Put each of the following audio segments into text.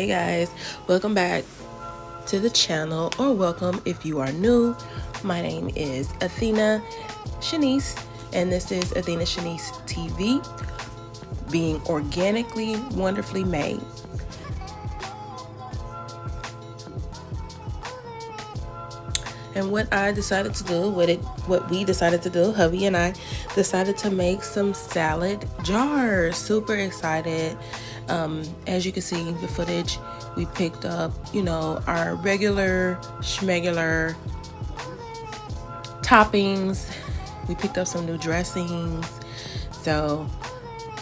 Hey guys, welcome back to the channel, or welcome if you are new. My name is Athena ShaNice, and this is Athena ShaNice TV, being organically wonderfully made. And what we decided to do, hubby and I decided to make some salad jars. Super excited. As you can see the footage, we picked up, our regular schmegular toppings. We picked up some new dressings. So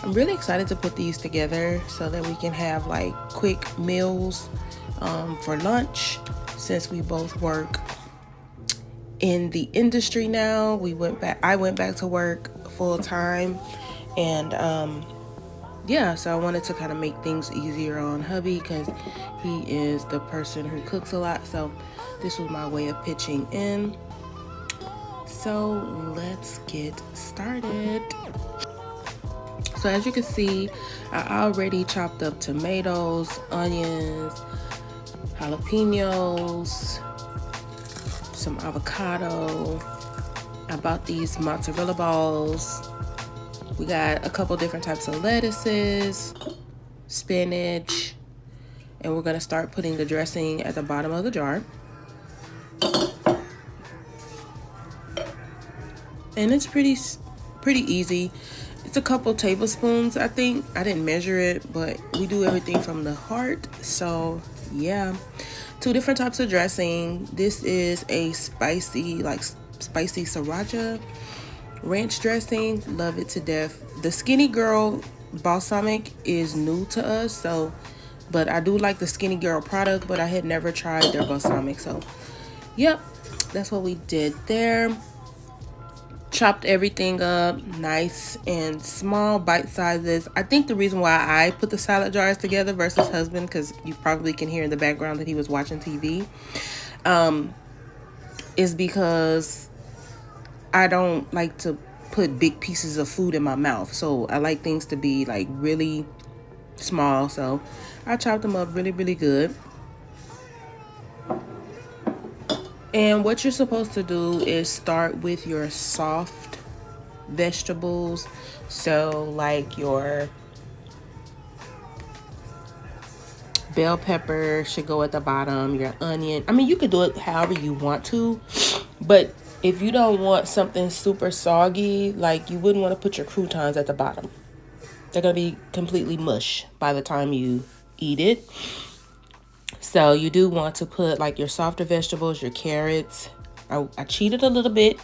I'm really excited to put these together so that we can have like quick meals for lunch, since we both work in the industry now. I went back to work full time, and so I wanted to kind of make things easier on hubby because he is the person who cooks a lot. So this was my way of pitching in. So let's get started. So as you can see, I already chopped up tomatoes, onions, jalapenos, some avocado. I bought these mozzarella balls. We got a couple different types of lettuces, spinach, and we're gonna start putting the dressing at the bottom of the jar. And it's pretty easy. It's a couple tablespoons, I think. I didn't measure it, but we do everything from the heart. So yeah, 2 different types of dressing. This is a spicy sriracha ranch dressing. Love it to death. The Skinny Girl balsamic is new to us, but I do like the Skinny Girl product, but I had never tried their balsamic. So yep, that's what we did there. Chopped everything up nice and small bite sizes. I think the reason why I put the salad jars together versus husband, because you probably can hear in the background that he was watching TV, is because I don't like to put big pieces of food in my mouth. So I like things to be like really small. So I chopped them up really, really good. And what you're supposed to do is start with your soft vegetables. So like your bell pepper should go at the bottom, your onion. I mean, you could do it however you want to, but if you don't want something super soggy, like, you wouldn't want to put your croutons at the bottom. They're gonna be completely mush by the time you eat it. So you do want to put like your softer vegetables, your carrots. I cheated a little bit.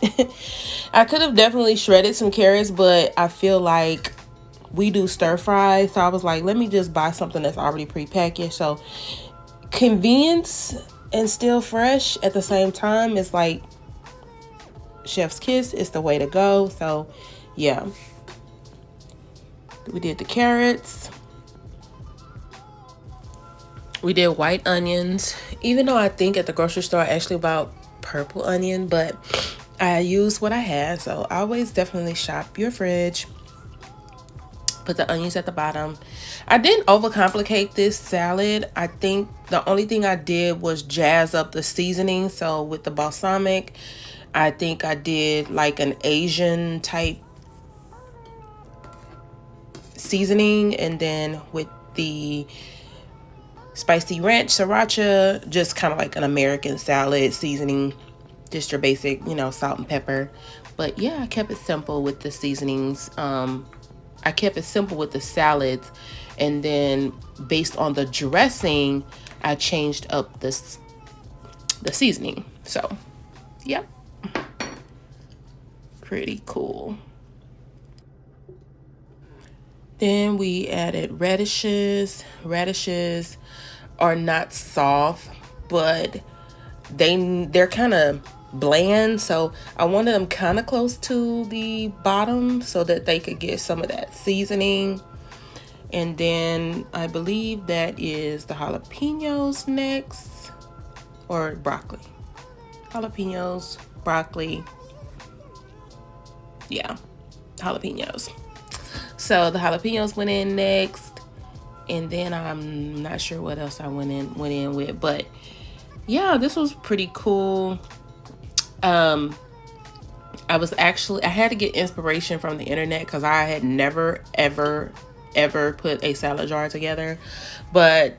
I could have definitely shredded some carrots, but I feel like we do stir fry. So I was like, let me just buy something that's already prepackaged. So convenience and still fresh at the same time is like chef's kiss. It's the way to go. So yeah, we did the carrots. We did white onions, even though I think at the grocery store I actually bought purple onion, but I used what I had. So always definitely shop your fridge. Put the onions at the bottom. I didn't overcomplicate this salad. I think the only thing I did was jazz up the seasoning. So with the balsamic, I think I did like an Asian type seasoning, and then with the spicy ranch sriracha, just kind of like an American salad seasoning, just your basic, salt and pepper. But yeah, I kept it simple with the seasonings. I kept it simple with the salads, and then based on the dressing, I changed up the seasoning. So yeah, pretty cool. Then we added radishes. Radishes are not soft, but they're kind of bland, so I wanted them kind of close to the bottom so that they could get some of that seasoning. And then I believe that is the jalapenos next, or broccoli. Jalapenos, broccoli. Yeah, jalapenos. So the jalapenos went in next. And then I'm not sure what else I went in with, but yeah, this was pretty cool. I had to get inspiration from the internet because I had never ever put a salad jar together. But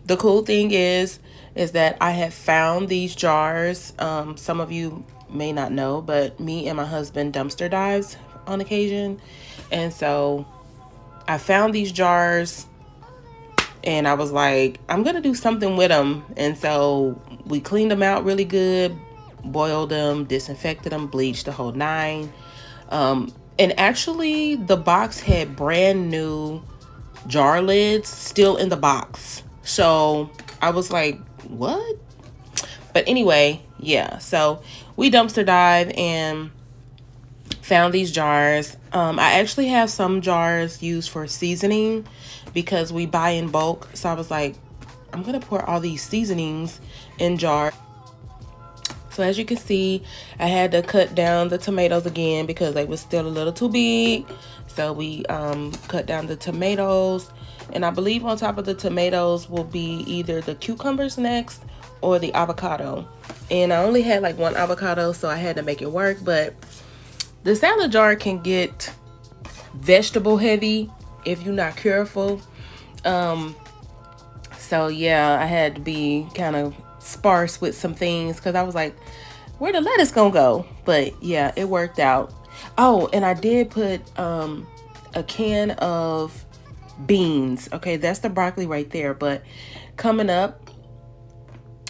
the cool thing is that I have found these jars. Some of you may not know, but me and my husband dumpster dives on occasion. And so I found these jars and I was like, I'm gonna do something with them. And so we cleaned them out really good, boiled them, disinfected them, bleached the whole nine. And actually, the box had brand new jar lids still in the box. So I was like, what? But anyway, yeah. So we dumpster dive and found these jars. I actually have some jars used for seasoning because we buy in bulk. So I was like, I'm gonna pour all these seasonings in jars. So as you can see, I had to cut down the tomatoes again because they was still a little too big. So we cut down the tomatoes, and I believe on top of the tomatoes will be either the cucumbers next or the avocado. And I only had like one avocado, so I had to make it work. But the salad jar can get vegetable heavy if you're not careful. So yeah, I had to be kind of sparse with some things because I was like, where the lettuce gonna go? But yeah, it worked out. Oh, and I did put a can of beans. Okay, that's the broccoli right there. But coming up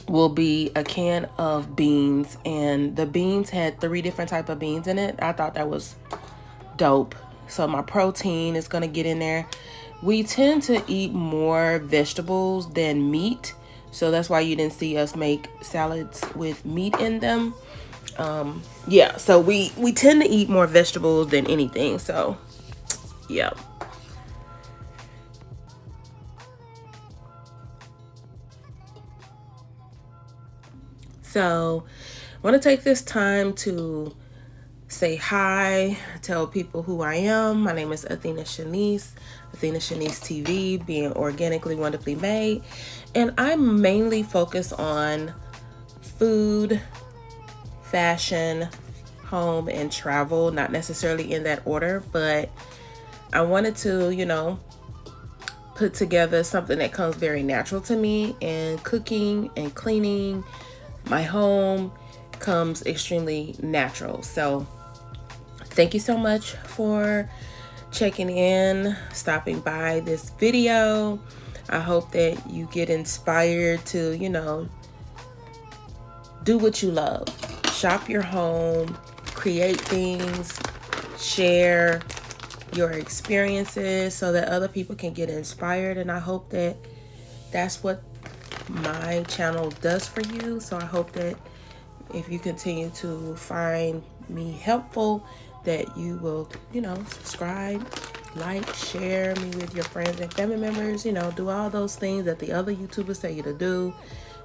will be a can of beans, and the beans had 3 different type of beans in it. I thought that was dope. So my protein is gonna get in there. We tend to eat more vegetables than meat, so that's why you didn't see us make salads with meat in them. Yeah, so we tend to eat more vegetables than anything. So yeah. So I want to take this time to say hi, tell people who I am. My name is Athena ShaNice, Athena ShaNice TV, being organically wonderfully made. And I mainly focus on food, fashion, home, and travel, not necessarily in that order, but I wanted to, put together something that comes very natural to me, and cooking and cleaning my home comes extremely natural. So thank you so much for checking in, stopping by this video. I hope that you get inspired to, do what you love. Shop your home, create things, share your experiences so that other people can get inspired. And I hope that that's what my channel does for you. So I hope that if you continue to find me helpful, that you will, subscribe, like, share me with your friends and family members, do all those things that the other YouTubers tell you to do,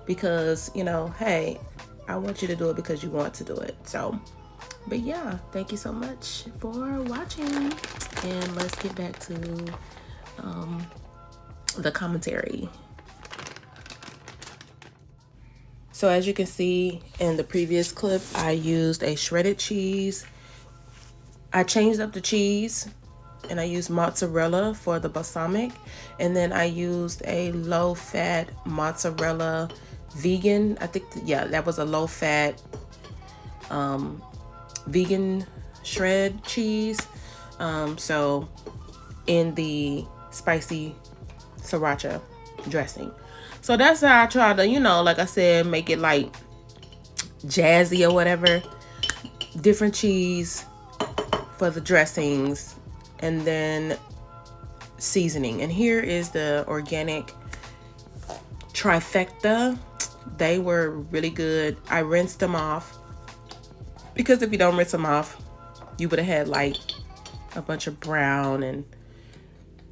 because, hey, I want you to do it because you want to do it. So, but yeah, thank you so much for watching, and let's get back to the commentary. So as you can see in the previous clip, I used a shredded cheese. I changed up the cheese and I used mozzarella for the balsamic. And then I used a low-fat mozzarella vegan. I think, yeah, that was a low-fat vegan shred cheese. So in the spicy sriracha dressing. So that's how I try to, like I said, make it like jazzy or whatever. Different cheese for the dressings, and then seasoning. And here is the organic trifecta. They were really good. I rinsed them off because if you don't rinse them off, you would have had like a bunch of brown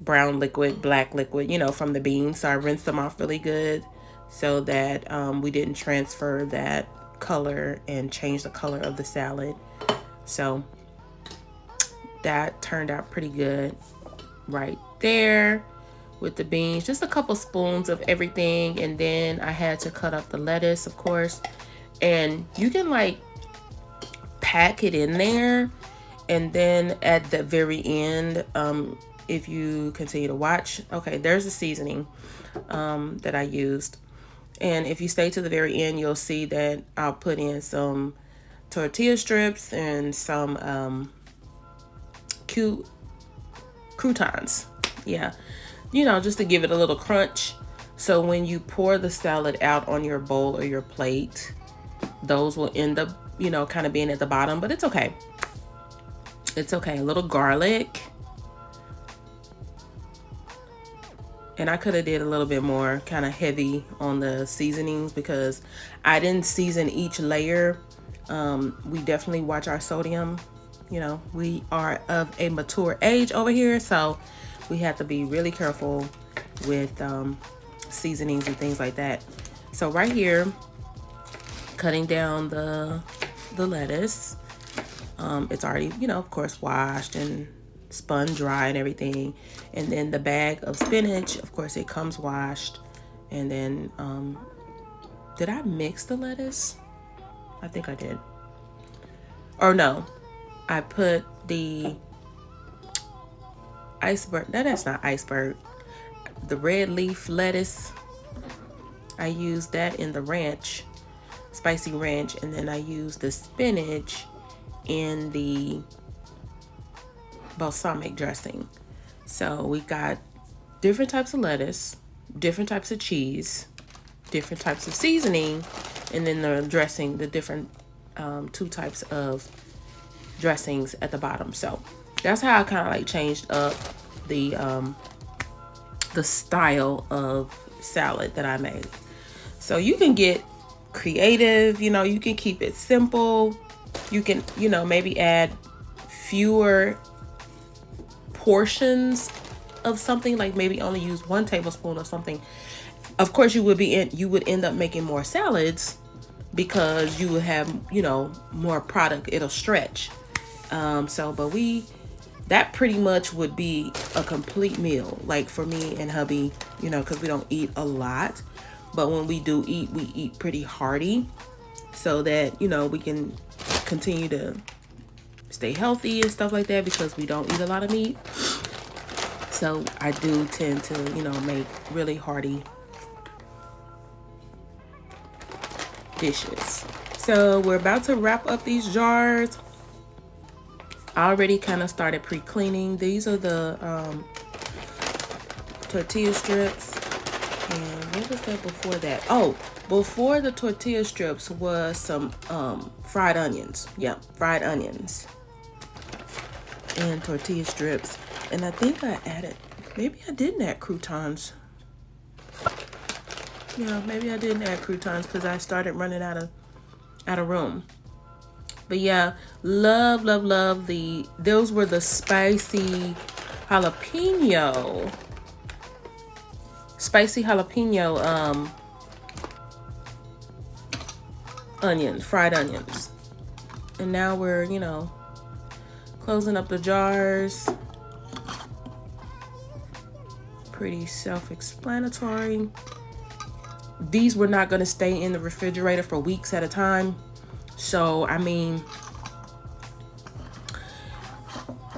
liquid, black liquid, from the beans. So I rinsed them off really good so that we didn't transfer that color and change the color of the salad. So that turned out pretty good right there. with the beans, just a couple spoons of everything. And then I had to cut up the lettuce, of course. And you can like pack it in there, and then at the very end, if you continue to watch, okay, there's the seasoning that I used. And if you stay to the very end, you'll see that I'll put in some tortilla strips and some cute croutons. Yeah, you know, just to give it a little crunch. So when you pour the salad out on your bowl or your plate, those will end up, you know, kind of being at the bottom, but it's okay. It's okay. A little garlic. And I could have did a little bit more kind of heavy on the seasonings because I didn't season each layer. We definitely watch our sodium. You know, we are of a mature age over here, so we have to be really careful with seasonings and things like that. So right here, cutting down the lettuce. It's already, you know, of course, washed and spun dry and everything. And then the bag of spinach, of course, it comes washed. And then did I mix the lettuce? I think I did. Or no, I put the iceberg. No, that's not iceberg. The red leaf lettuce, I used that in the ranch, spicy ranch. And then I used the spinach in the balsamic dressing. So we got different types of lettuce, different types of cheese, different types of seasoning, and then the dressing, the different 2 types of dressings at the bottom. So that's how I kind of like changed up the style of salad that I made. So you can get creative, you know, you can keep it simple. You can, you know, maybe add fewer portions of something, like maybe only use 1 tablespoon or something. Of course, you would end up making more salads because you would have, you know, more product. It'll stretch. But that pretty much would be a complete meal, like for me and hubby, you know, because we don't eat a lot. But when we do eat, we eat pretty hearty so that, you know, we can continue to stay healthy and stuff like that because we don't eat a lot of meat. So I do tend to, you know, make really hearty dishes. So we're about to wrap up these jars. I already kind of started pre-cleaning. These are the tortilla strips. And what was that before that? Oh, before the tortilla strips was some fried onions. Yeah, fried onions and tortilla strips. And I think I added, maybe I didn't add croutons. Yeah, maybe I didn't add croutons because I started running out of room. But yeah, love those were the spicy jalapeno onions, fried onions. And now we're, you know, closing up the jars. Pretty self-explanatory. These were not going to stay in the refrigerator for weeks at a time. So, I mean,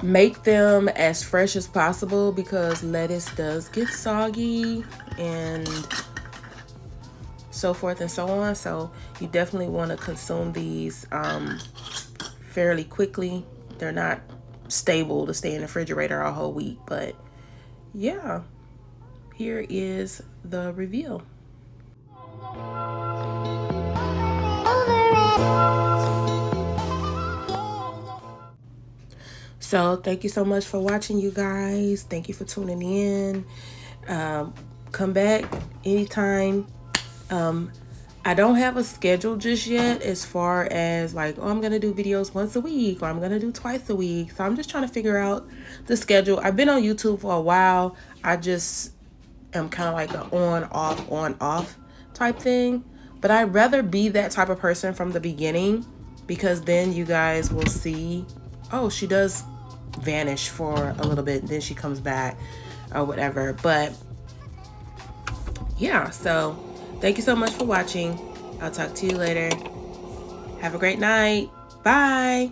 make them as fresh as possible because lettuce does get soggy and so forth and so on. So you definitely want to consume these fairly quickly. They're not stable to stay in the refrigerator a whole week, but yeah, here is the reveal. So thank you so much for watching, you guys. Thank you for tuning in. Come back anytime. I don't have a schedule just yet as far as like, oh, I'm going to do videos once a week or I'm going to do twice a week. So I'm just trying to figure out the schedule. I've been on YouTube for a while. I just am kind of like an on, off type thing. But I'd rather be that type of person from the beginning because then you guys will see, oh, she does vanish for a little bit and then she comes back or whatever. But yeah, so thank you so much for watching. I'll talk to you later. Have a great night. Bye.